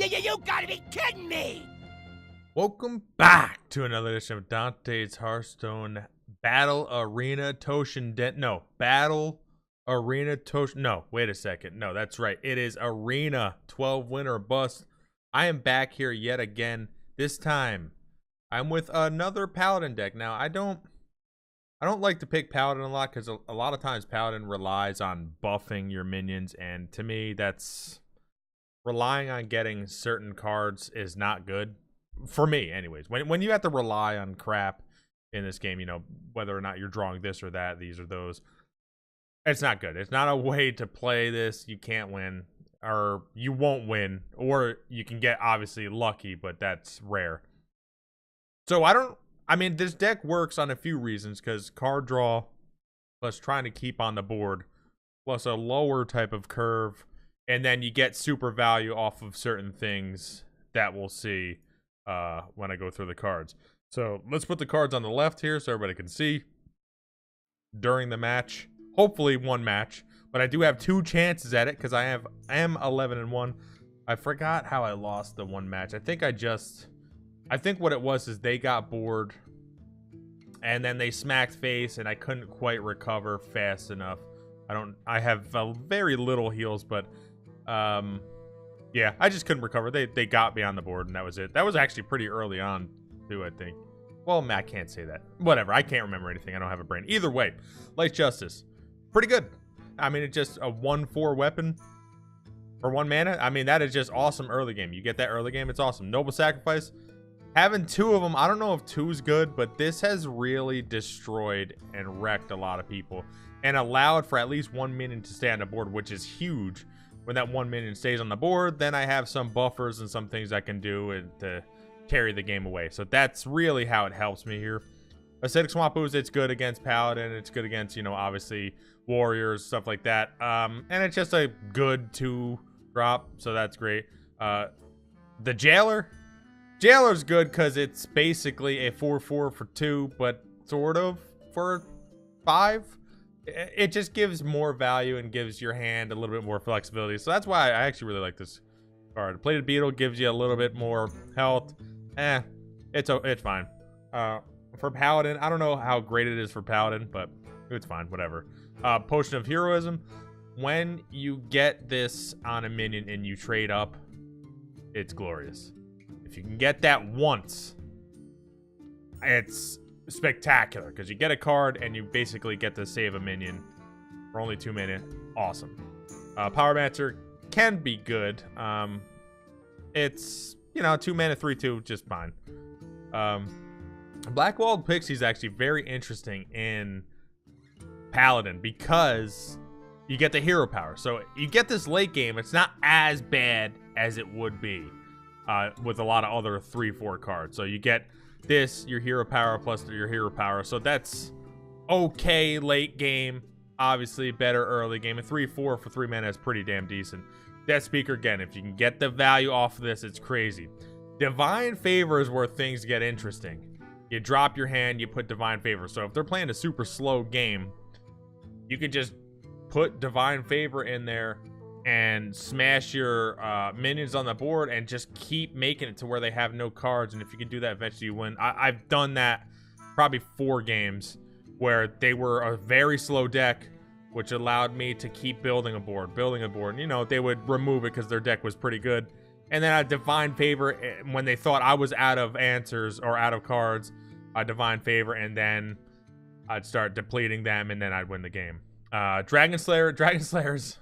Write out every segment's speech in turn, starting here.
You gotta be kidding me! Welcome back to another edition of Dante's Hearthstone Battle Arena Toshin No, Battle Arena Toshin. No, wait a second. No, that's right. It is Arena 12 winner or bust. I am back here yet again. This time, I'm with another Paladin deck. Now, I don't like to pick Paladin a lot because a lot of times Paladin relies on buffing your minions, and to me, that's relying on getting certain cards is not good. For me, anyways. When you have to rely on crap in this game, you know, whether or not you're drawing this or that, these or those, it's not good. It's not a way to play this. You can't win, or you won't win, or you can get obviously lucky, but that's rare. So I mean, this deck works on a few reasons, because card draw plus trying to keep on the board plus a lower type of curve, and then you get super value off of certain things that we'll see when I go through the cards. So let's put the cards on the left here so everybody can see during the match. Hopefully one match, but I do have two chances at it because I am 11-1. I forgot how I lost the one match. I think what it was is they got bored and then they smacked face and I couldn't quite recover fast enough. I have very little heals, but yeah, I just couldn't recover. They got me on the board and that was it. That was actually pretty early on too, I think. Well, I can't say that. Whatever, I can't remember anything. I don't have a brain. Either way, Light Justice, pretty good. I mean, it's just a 1/4 weapon for 1 mana. I mean, that is just awesome early game. You get that early game, it's awesome. Noble Sacrifice, having 2 of them, I don't know if 2 is good, but this has really destroyed and wrecked a lot of people and allowed for at least 1 minion to stay on the board, which is huge. When that 1 minion stays on the board, then I have some buffers and some things I can do and to carry the game away. So that's really how it helps me here. Acidic Swamp Ooze, it's good against Paladin. It's good against, you know, obviously Warriors, stuff like that. And it's just a good 2-drop, so that's great. The Jailer's good because it's basically a 4/4 for 2, but sort of for 5. It just gives more value and gives your hand a little bit more flexibility. So that's why I actually really like this card. Plated Beetle gives you a little bit more health. It's fine. For Paladin, I don't know how great it is for Paladin, but it's fine, whatever. Potion of Heroism. When you get this on a minion and you trade up, it's glorious. If you can get that once, it's spectacular because you get a card and you basically get to save a minion for only 2 minutes. Awesome. Pyromancer can be good. It's, you know, 2 mana 3/2, just fine. Blackwalled Pixie is actually very interesting in Paladin because you get the hero power. So you get this late game, it's not as bad as it would be with a lot of other 3/4 cards. So you get this, your hero power plus your hero power. So that's okay late game. Obviously better early game. A 3/4 for 3 mana is pretty damn decent. Death Speaker, again, if you can get the value off of this, it's crazy. Divine Favor is where things get interesting. You drop your hand, you put Divine Favor. So if they're playing a super slow game, you can just put Divine Favor in there and smash your minions on the board and just keep making it to where they have no cards. And if you can do that, eventually you win. I've done that probably 4 games where they were a very slow deck, which allowed me to keep building a board. And, you know, they would remove it because their deck was pretty good. And then a Divine Favor, when they thought I was out of answers or out of cards, a Divine Favor, and then I'd start depleting them, and then I'd win the game. Dragon Slayer's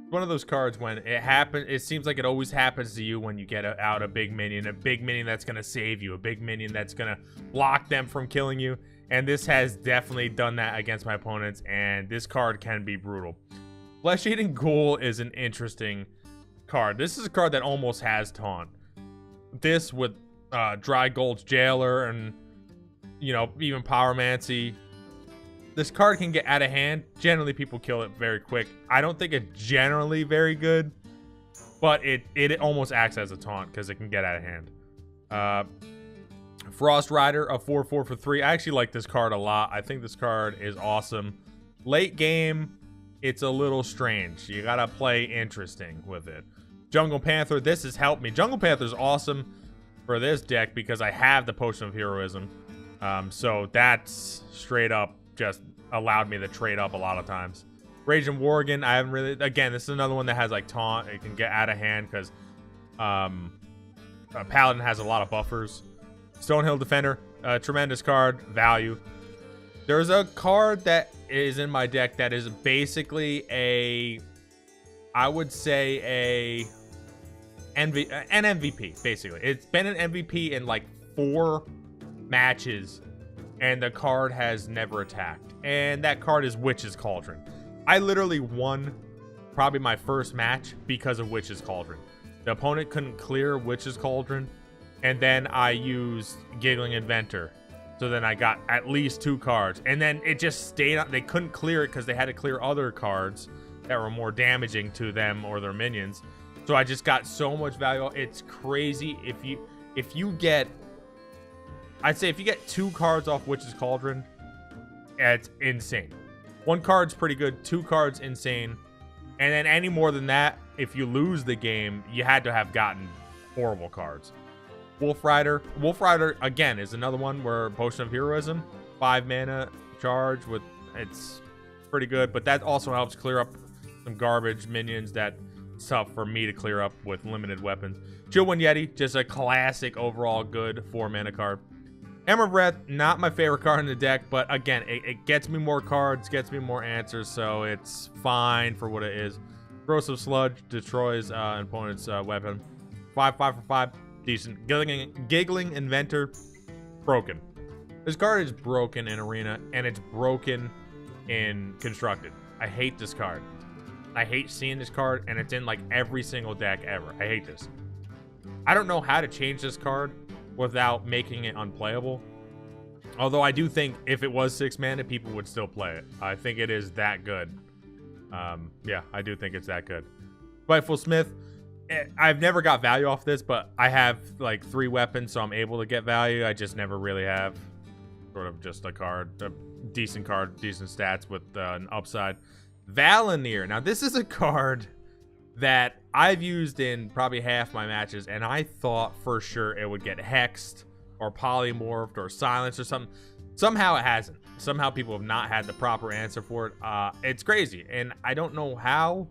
one of those cards when it happens. It seems like it always happens to you when you get out a big minion that's going to save you, a big minion that's going to block them from killing you. And this has definitely done that against my opponents, and this card can be brutal. Flesh Eating Ghoul is an interesting card. This is a card that almost has taunt. This with Dry Gulch Jailer and, you know, even Pyromancy. This card can get out of hand. Generally, people kill it very quick. I don't think it's generally very good, but it almost acts as a taunt because it can get out of hand. Frost Rider, a 4/4 for 3. I actually like this card a lot. I think this card is awesome. Late game, it's a little strange. You gotta play interesting with it. Jungle Panther, this has helped me. Jungle Panther's awesome for this deck because I have the Potion of Heroism. So that's straight up just allowed me to trade up a lot of times. Raging Worgen, I haven't really... Again, this is another one that has, like, taunt. It can get out of hand because Paladin has a lot of buffers. Stonehill Defender, tremendous card, value. There's a card that is in my deck that is basically I would say an MVP, basically. It's been an MVP in, like, 4 matches, and the card has never attacked. And that card is Witch's Cauldron. I literally won probably my first match because of Witch's Cauldron. The opponent couldn't clear Witch's Cauldron, and then I used Giggling Inventor. So then I got at least 2 cards, and then it just stayed on. They couldn't clear it because they had to clear other cards that were more damaging to them or their minions. So I just got so much value. It's crazy. If you get, I'd say if you get 2 cards off Witch's Cauldron, it's insane. 1 card's pretty good, 2 cards insane, and then any more than that, if you lose the game, you had to have gotten horrible cards. Wolf Rider again is another one where Potion of Heroism, 5 mana charge with, it's pretty good, but that also helps clear up some garbage minions that it's tough for me to clear up with limited weapons. Chillwind Yeti, just a classic overall good 4 mana card. Emerald Breath, not my favorite card in the deck, but again, it gets me more cards, gets me more answers, so it's fine for what it is. Corrosive Sludge destroys an opponent's weapon. 5 for 5, decent. Giggling Inventor, broken. This card is broken in Arena, and it's broken in Constructed. I hate this card. I hate seeing this card, and it's in like every single deck ever. I hate this. I don't know how to change this card without making it unplayable. Although I do think if it was 6 mana, people would still play it. I think it is that good. Yeah, I do think it's that good. Spiteful Smith, I've never got value off this, but I have like 3 weapons, so I'm able to get value. I just never really have. Sort of just a card, a decent card, decent stats with an upside. Valinir. Now, this is a card that I've used in probably half my matches, and I thought for sure it would get hexed or polymorphed or silenced or something. Somehow it hasn't. Somehow people have not had the proper answer for it. It's crazy, and I don't know how.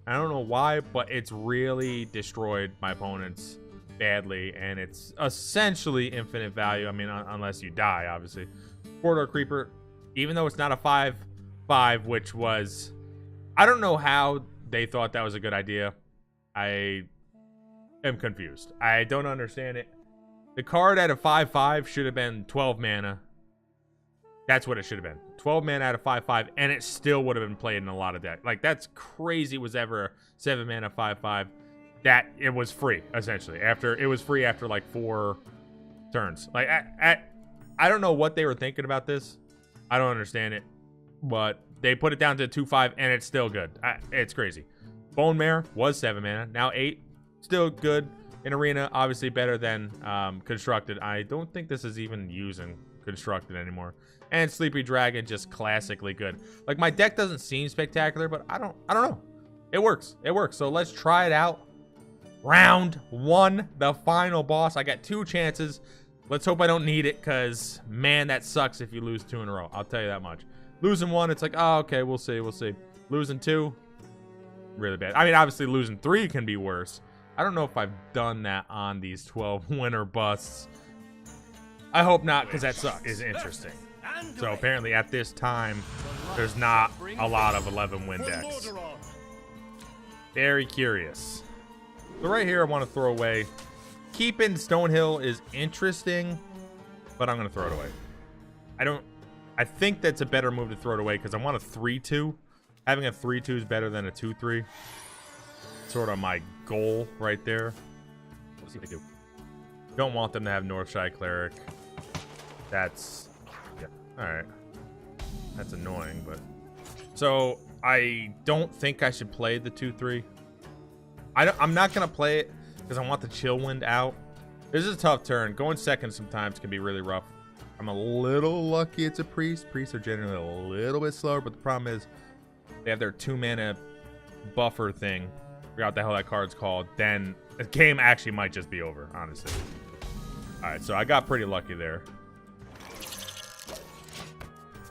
I don't know why, but it's really destroyed my opponents badly, and it's essentially infinite value. I mean, unless you die, obviously. Corridor Creeper, even though it's not a 5/5, which was... I don't know how they thought that was a good idea. I am confused. I don't understand it. The card at a 5/5 should have been 12 mana. That's what it should have been. 12 mana out of 5/5, and it still would have been played in a lot of decks. Like, that's crazy. Was ever a 7 mana 5/5 that it was free, essentially. It was free after like 4 turns. Like, I don't know what they were thinking about this. I don't understand it, but they put it down to 2/5, and it's still good. It's crazy. Bone Mare was 7 mana, now 8. Still good in Arena. Obviously better than Constructed. I don't think this is even using Constructed anymore. And Sleepy Dragon, just classically good. Like, my deck doesn't seem spectacular, but I don't know. It works. It works. So let's try it out. Round 1, the final boss. I got 2 chances. Let's hope I don't need it, because, man, that sucks if you lose 2 in a row. I'll tell you that much. Losing 1, it's like, oh, okay, we'll see, we'll see. Losing 2, really bad. I mean, obviously, losing 3 can be worse. I don't know if I've done that on these 12 winner busts. I hope not, because that is interesting. So apparently at this time, there's not a lot of 11 win decks. Very curious. So right here, I want to throw away. Keeping Stonehill is interesting, but I'm going to throw it away. I think that's a better move to throw it away because I want a 3/2. Having a 3/2 is better than a 2/3. Sort of my goal right there. Let's see what they do. Don't want them to have Northside Cleric. That's... yeah, alright. That's annoying, but... So, I don't think I should play the 2/3. I'm not going to play it because I want the Chillwind out. This is a tough turn. Going second sometimes can be really rough. I'm a little lucky it's a priest. Priests are generally a little bit slower, but the problem is they have their 2 mana buffer thing. figure out what the hell that card's called, then the game actually might just be over, honestly. Alright, so I got pretty lucky there.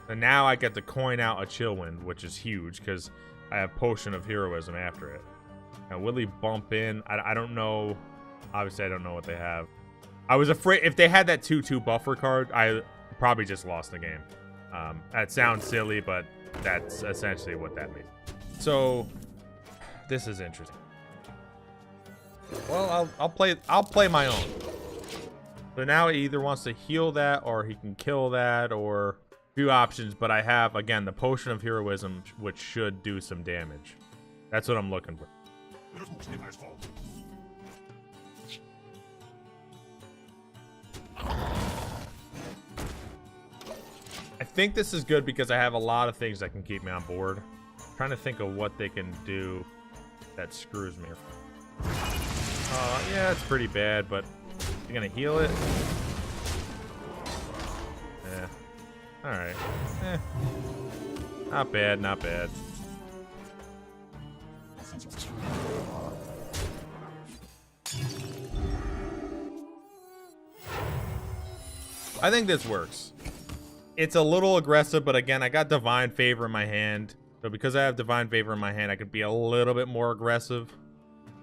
And now I get to coin out a Chillwind, which is huge, because I have Potion of Heroism after it. Now, will he bump in? I don't know. Obviously, I don't know what they have. I was afraid if they had that 2/2 buffer card, I probably just lost the game. That sounds silly, but that's essentially what that means. So, this is interesting. Well, I'll play my own. So now he either wants to heal that, or he can kill that, or a few options. But I have, again, the Potion of Heroism, which should do some damage. That's what I'm looking for. I think this is good because I have a lot of things that can keep me on board. I'm trying to think of what they can do that screws me. Yeah, it's pretty bad, but you're gonna heal it? Yeah. Alright. Not bad, not bad. I think this works. It's a little aggressive, but again, I got Divine Favor in my hand. So because I have Divine Favor in my hand, I could be a little bit more aggressive.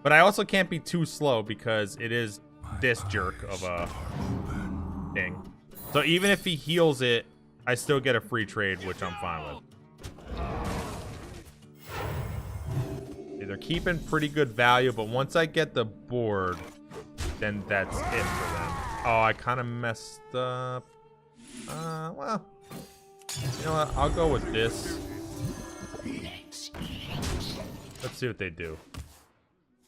But I also can't be too slow because it is this jerk of a thing. So even if he heals it, I still get a free trade, which I'm fine with. They're keeping pretty good value, but once I get the board, then that's it for them. Oh, I kind of messed up. Well, you know what? I'll go with this. Let's see what they do.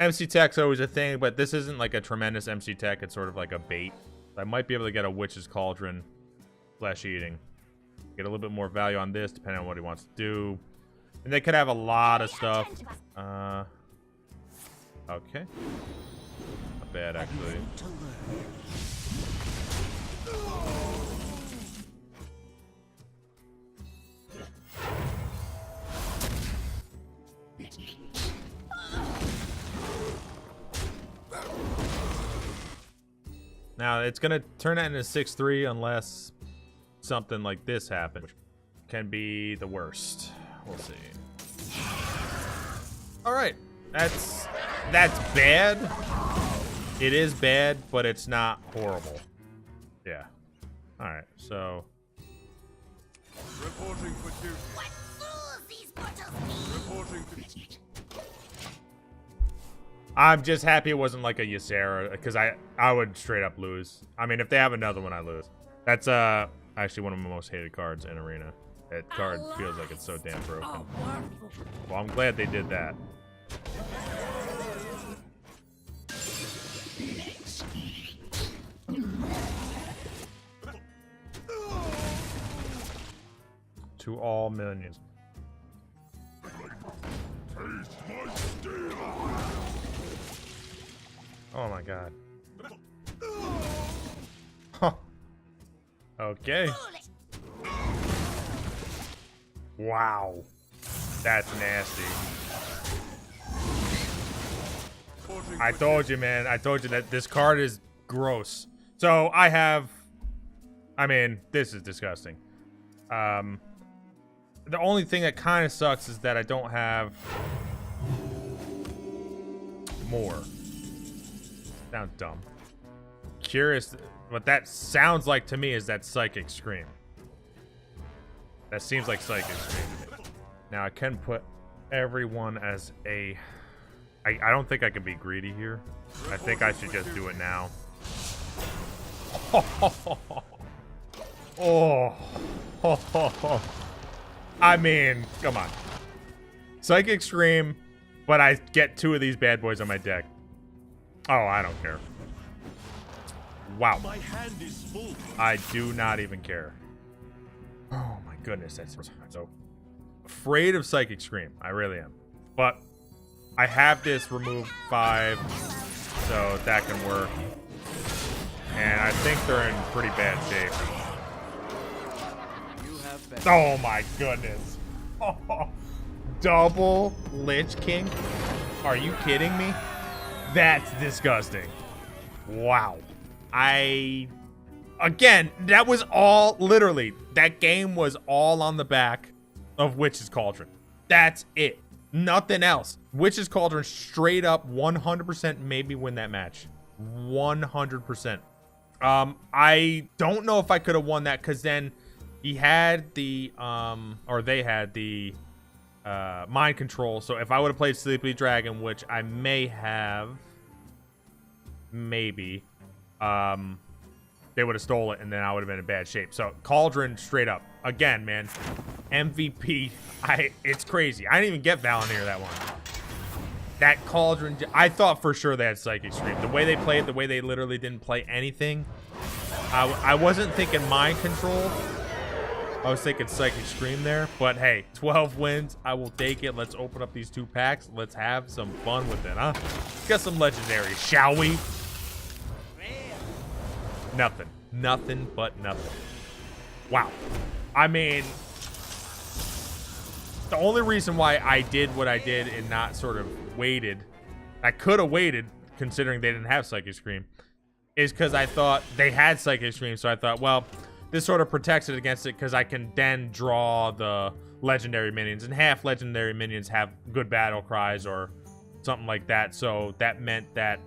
MC Tech's always a thing, but this isn't like a tremendous MC Tech. It's sort of like a bait. I might be able to get a Witch's Cauldron Flesh Eating. Get a little bit more value on this, depending on what he wants to do. And they could have a lot of stuff. Okay. Not bad, actually. Now, it's going to turn that into 6-3 unless something like this happens, which can be the worst. We'll see. All right. That's bad. It is bad, but it's not horrible. Yeah. All right. So. Reporting for duty. What fools these mortals be! Reporting for duty. I'm just happy it wasn't like a Ysera, because I would straight up lose. I mean, if they have another one, I lose. That's actually one of my most hated cards in Arena. That card feels like it's so damn broken. Well, I'm glad they did that. To all minions. Oh my god. Huh. Okay. Wow. That's nasty. I told you, man. I told you that this card is gross. So I have... I mean, this is disgusting. The only thing that kind of sucks is that I don't have more. Sounds dumb. Curious, what that sounds like to me is that Psychic Scream. That seems like Psychic Scream to me. Now I can put everyone as a... I don't think I can be greedy here. I think I should just do it now. Oh. I mean, come on. Psychic Scream, but I get 2 of these bad boys on my deck. Oh, I don't care. Wow. My hand is full. I do not even care. Oh my goodness, that's so afraid of Psychic Scream. I really am. But I have this remove 5, so that can work. And I think they're in pretty bad shape. Oh my goodness. Oh, double Lich King. Are you kidding me? That's disgusting. Wow. Again, that was all, literally, that game was all on the back of Witch's Cauldron. That's it. Nothing else. Witch's Cauldron straight up 100% made me win that match. 100%. I don't know if I could have won that because then he had the, or they had the mind control. So if I would have played Sleepy Dragon, which I may have, maybe, they would have stole it and then I would have been in bad shape. So Cauldron straight up. Again, man, MVP. It's crazy. I didn't even get Valinir that one. That Cauldron, I thought for sure they had Psychic Scream. The way they played, the way they literally didn't play anything. I wasn't thinking Mind Control. I was thinking Psychic Scream there. But hey, 12 wins. I will take it. Let's open up these 2 packs. Let's have some fun with it, huh? Let's get some legendaries, shall we? Nothing. Nothing but nothing. Wow. I mean, the only reason why I did what I did and not sort of waited, I could have waited considering they didn't have Psychic Scream, is because I thought they had Psychic Scream. So I thought, well, this sort of protects it against it because I can then draw the legendary minions. And half legendary minions have good battle cries or something like that. So that meant that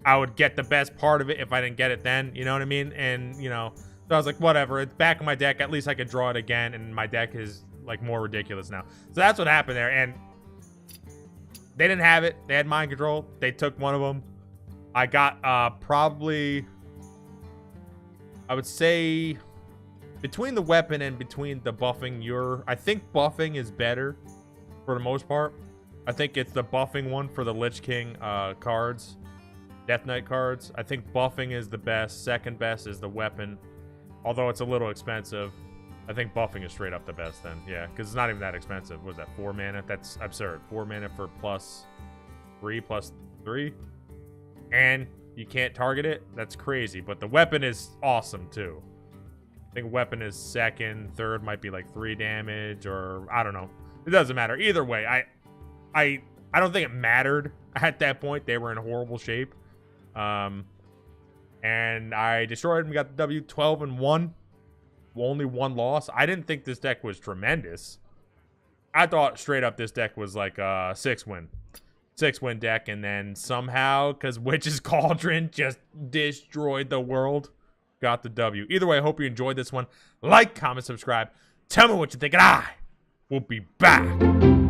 I would get the best part of it if I didn't get it then, you know what I mean? And, you know, so I was like, whatever, it's back in my deck. At least I could draw it again, and my deck is, like, more ridiculous now. So that's what happened there, and they didn't have it. They had Mind Control. They took one of them. I got probably, I would say, between the weapon and between the buffing, I think buffing is better for the most part. I think it's the buffing one for the Lich King cards. Death Knight cards. I think buffing is the best. Second best is the weapon. Although it's a little expensive. I think buffing is straight up the best then. Yeah, because it's not even that expensive. What is that, 4 mana? That's absurd. 4 mana for +3. And you can't target it? That's crazy. But the weapon is awesome too. I think weapon is second. Third might be like 3 damage, or I don't know. It doesn't matter. Either way, I don't think it mattered at that point. They were in horrible shape. And I destroyed them, got the W. 12-1. Only 1 loss. I didn't think this deck was tremendous. I thought straight up this deck was like a 6-win deck, and then somehow, because Witch's Cauldron just destroyed the world, got the W. Either way, I hope you enjoyed this one. Like, comment, subscribe. Tell me what you think, and I will be back.